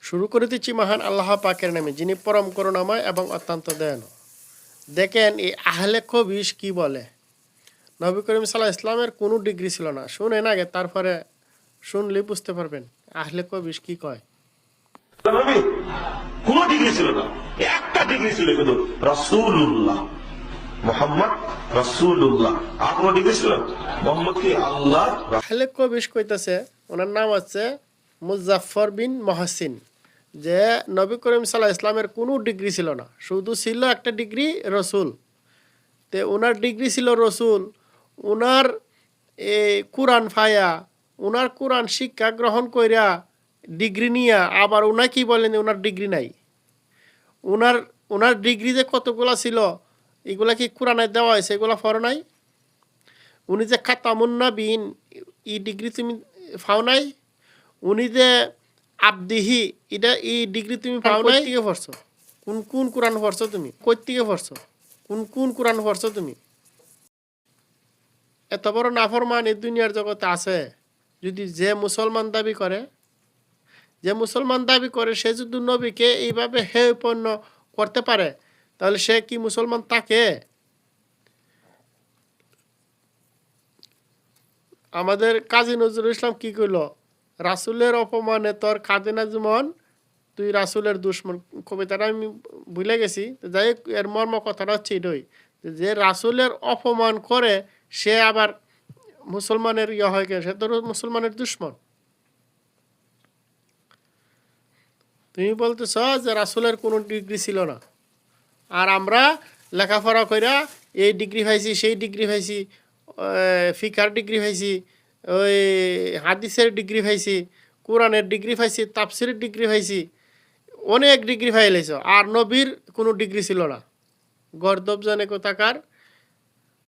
শুরু করে দিচ্ছি মহান আল্লাহ পাকের নামে, যিনি পরম করুণাময় এবং অত্যন্ত দয়ালু। দেখেন এই আহলে কবিশ কি বলে। নবী করিম সাল্লাল্লাহু আলাইহি ইসলামের কোনো ডিগ্রি ছিল না। শুনেন আগে, তারপরে শুনলেই বুঝতে পারবেন আহলে কবিশ কি কয়। নবী কোনো ডিগ্রি ছিল না, একটা ডিগ্রি ছিল কিন্তু রাসূলুল্লাহ মুহাম্মদ রাসূলুল্লাহ। আর কোনো ডিগ্রি ছিল না। মুহাম্মদ কি আল্লাহ। আহলে কবিশ কইতাছে, ওনার নাম হচ্ছে মুজাফফর বিন মহসিন, যে নবী করিম সাল্লাল্লাহু আলাইহি ইসলামের কোনো ডিগ্রি ছিল না, শুধু ছিল একটা ডিগ্রি রসুল। তে ওনার ডিগ্রি ছিল রসুল, ওনার কোরআন ফায়া, ওনার কোরআন শিক্ষা গ্রহণ কইরা ডিগ্রি নিয়া আবার ওনা কি বলেন ওনার ডিগ্রি নাই। ওনার ওনার ডিগ্রি যে কতগুলা ছিল এগুলা কি কোরআনে দেওয়া হয়েছে, এগুলা পড়ো নাই। উনি যে খাতামুন নাবিয়িন ই ডিগ্রি তুমি পাও নাই। উনি যে আবদিহি এটা এই ডিগ্রি তুমি পাও নাই। থেকে পড়ছো কোন কোন কোরআন পড়ছো তুমি, কই থেকে পড়ছো, কোন কোন কোরআন পড়ছো তুমি। এত বড় নাফরমান এই দুনিয়ার জগতে আছে। যদি যে মুসলমান দাবি করে, সে যদি নবীকে এইভাবে হেয়পন্ন করতে পারে, তাহলে সে কি মুসলমান থাকে? আমাদের কাজী নজরুল ইসলাম কি কইল, রাসূলের অপমানে তোর কাঁদে না যেমন, তুই রাসূলের দুশমন। কবিতাটা আমি ভুলে গেছি। যাই হোক, এর মর্ম কথাটা হচ্ছে এটাই, যে রাসূলের অপমান করে সে আবার মুসলমানের হয় কেন, সে তোর মুসলমানের দুশমন। তুমি বলতেছ যে রাসূলের কোনো ডিগ্রি ছিল না, আর আমরা লেখাপড়া কইরা এই ডিগ্রি পাইছি, সেই ডিগ্রি পাইছি, ফিকার ডিগ্রি পাইছি, ওই হাদিসের ডিগ্রি পাইছি, কোরআনের ডিগ্রি পাইছি, তাফসিরের ডিগ্রি পাইছি, অনেক ডিগ্রি পাই লাইছ, আর নবীর কোনো ডিগ্রি ছিল না। গর্দব জানে কোথাকার।